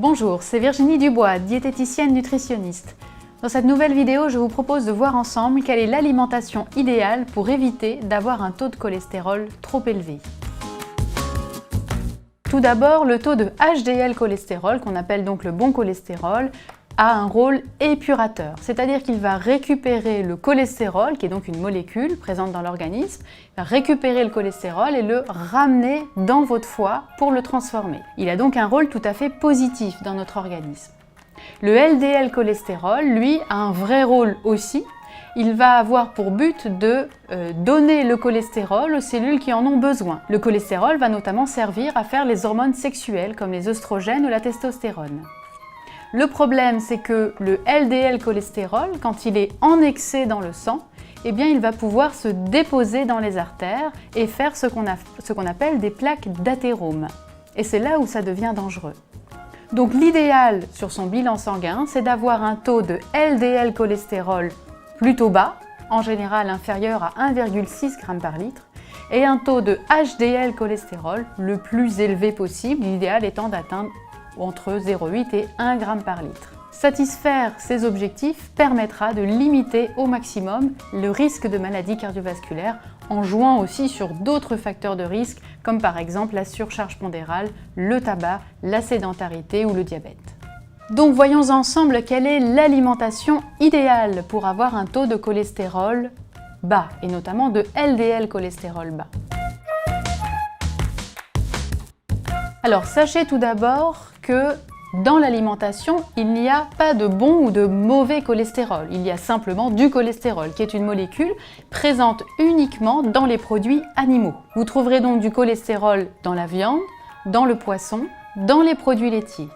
Bonjour, c'est Virginie Dubois, diététicienne nutritionniste. Dans cette nouvelle vidéo, je vous propose de voir ensemble quelle est l'alimentation idéale pour éviter d'avoir un taux de cholestérol trop élevé. Tout d'abord, le taux de HDL cholestérol, qu'on appelle donc le bon cholestérol, a un rôle épurateur, c'est-à-dire qu'il va récupérer le cholestérol, qui est donc une molécule présente dans l'organisme, va récupérer le cholestérol et le ramener dans votre foie pour le transformer. Il a donc un rôle tout à fait positif dans notre organisme. Le LDL cholestérol, lui, a un vrai rôle aussi. Il va avoir pour but de donner le cholestérol aux cellules qui en ont besoin. Le cholestérol va notamment servir à faire les hormones sexuelles comme les œstrogènes ou la testostérone. Le problème, c'est que le LDL cholestérol, quand il est en excès dans le sang, eh bien, il va pouvoir se déposer dans les artères et faire ce qu'on appelle des plaques d'athérome. Et c'est là où ça devient dangereux. Donc l'idéal sur son bilan sanguin, c'est d'avoir un taux de LDL cholestérol plutôt bas, en général inférieur à 1,6 g par litre, et un taux de HDL cholestérol le plus élevé possible, l'idéal étant d'atteindre entre 0,8 et 1 g par litre. Satisfaire ces objectifs permettra de limiter au maximum le risque de maladies cardiovasculaires en jouant aussi sur d'autres facteurs de risque comme par exemple la surcharge pondérale, le tabac, la sédentarité ou le diabète. Donc voyons ensemble quelle est l'alimentation idéale pour avoir un taux de cholestérol bas et notamment de LDL cholestérol bas. Alors sachez tout d'abord que dans l'alimentation, il n'y a pas de bon ou de mauvais cholestérol. Il y a simplement du cholestérol, qui est une molécule présente uniquement dans les produits animaux. Vous trouverez donc du cholestérol dans la viande, dans le poisson, dans les produits laitiers.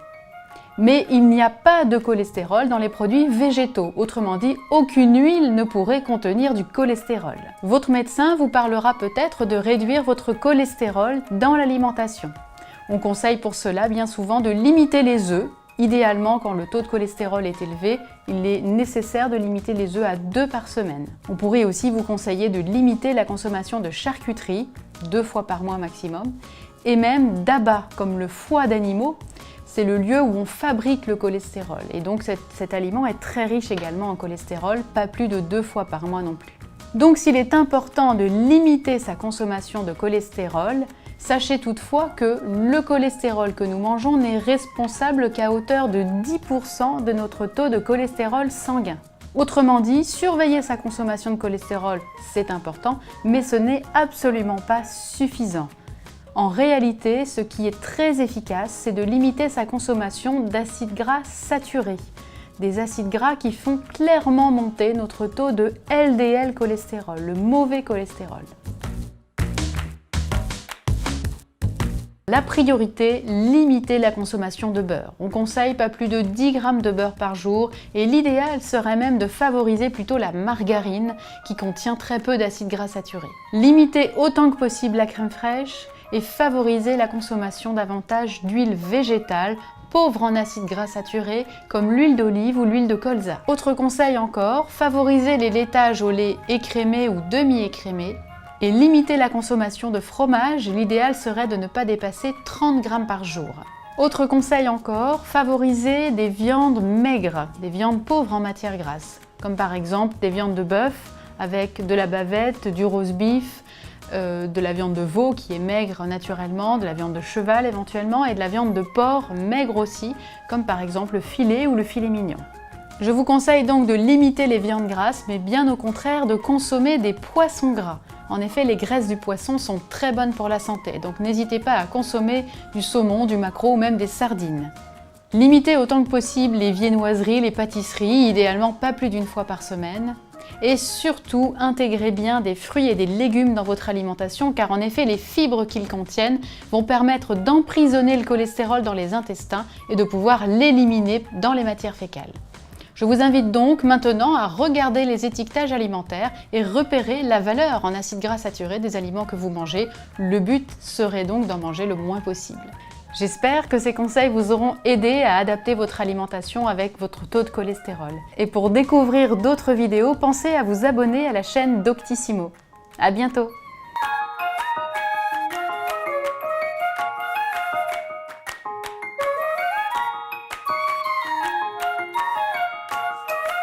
Mais il n'y a pas de cholestérol dans les produits végétaux. Autrement dit, aucune huile ne pourrait contenir du cholestérol. Votre médecin vous parlera peut-être de réduire votre cholestérol dans l'alimentation. On conseille pour cela bien souvent de limiter les œufs. Idéalement, quand le taux de cholestérol est élevé, il est nécessaire de limiter les œufs à 2 par semaine. On pourrait aussi vous conseiller de limiter la consommation de charcuterie, 2 fois par mois maximum, et même d'abats comme le foie d'animaux. C'est le lieu où on fabrique le cholestérol. Et donc cet aliment est très riche également en cholestérol, pas plus de 2 fois par mois non plus. Donc s'il est important de limiter sa consommation de cholestérol, sachez toutefois que le cholestérol que nous mangeons n'est responsable qu'à hauteur de 10% de notre taux de cholestérol sanguin. Autrement dit, surveiller sa consommation de cholestérol, c'est important, mais ce n'est absolument pas suffisant. En réalité, ce qui est très efficace, c'est de limiter sa consommation d'acides gras saturés. Des acides gras qui font clairement monter notre taux de LDL cholestérol, le mauvais cholestérol. La priorité, limiter la consommation de beurre. On conseille pas plus de 10 g de beurre par jour et l'idéal serait même de favoriser plutôt la margarine qui contient très peu d'acides gras saturés. Limiter autant que possible la crème fraîche et favoriser la consommation davantage d'huile végétale pauvre en acides gras saturés comme l'huile d'olive ou l'huile de colza. Autre conseil encore, favoriser les laitages au lait écrémé ou demi-écrémé et limiter la consommation de fromage, l'idéal serait de ne pas dépasser 30 g par jour. Autre conseil encore, favoriser des viandes maigres, des viandes pauvres en matières grasses, comme par exemple des viandes de bœuf avec de la bavette, du roast beef, de la viande de veau qui est maigre naturellement, de la viande de cheval éventuellement et de la viande de porc maigre aussi, comme par exemple le filet ou le filet mignon. Je vous conseille donc de limiter les viandes grasses, mais bien au contraire de consommer des poissons gras. En effet, les graisses du poisson sont très bonnes pour la santé, donc n'hésitez pas à consommer du saumon, du maquereau ou même des sardines. Limitez autant que possible les viennoiseries, les pâtisseries, idéalement pas plus d'une fois par semaine. Et surtout, intégrez bien des fruits et des légumes dans votre alimentation car en effet, les fibres qu'ils contiennent vont permettre d'emprisonner le cholestérol dans les intestins et de pouvoir l'éliminer dans les matières fécales. Je vous invite donc maintenant à regarder les étiquetages alimentaires et repérer la valeur en acides gras saturés des aliments que vous mangez. Le but serait donc d'en manger le moins possible. J'espère que ces conseils vous auront aidé à adapter votre alimentation avec votre taux de cholestérol. Et pour découvrir d'autres vidéos, pensez à vous abonner à la chaîne Doctissimo. À bientôt!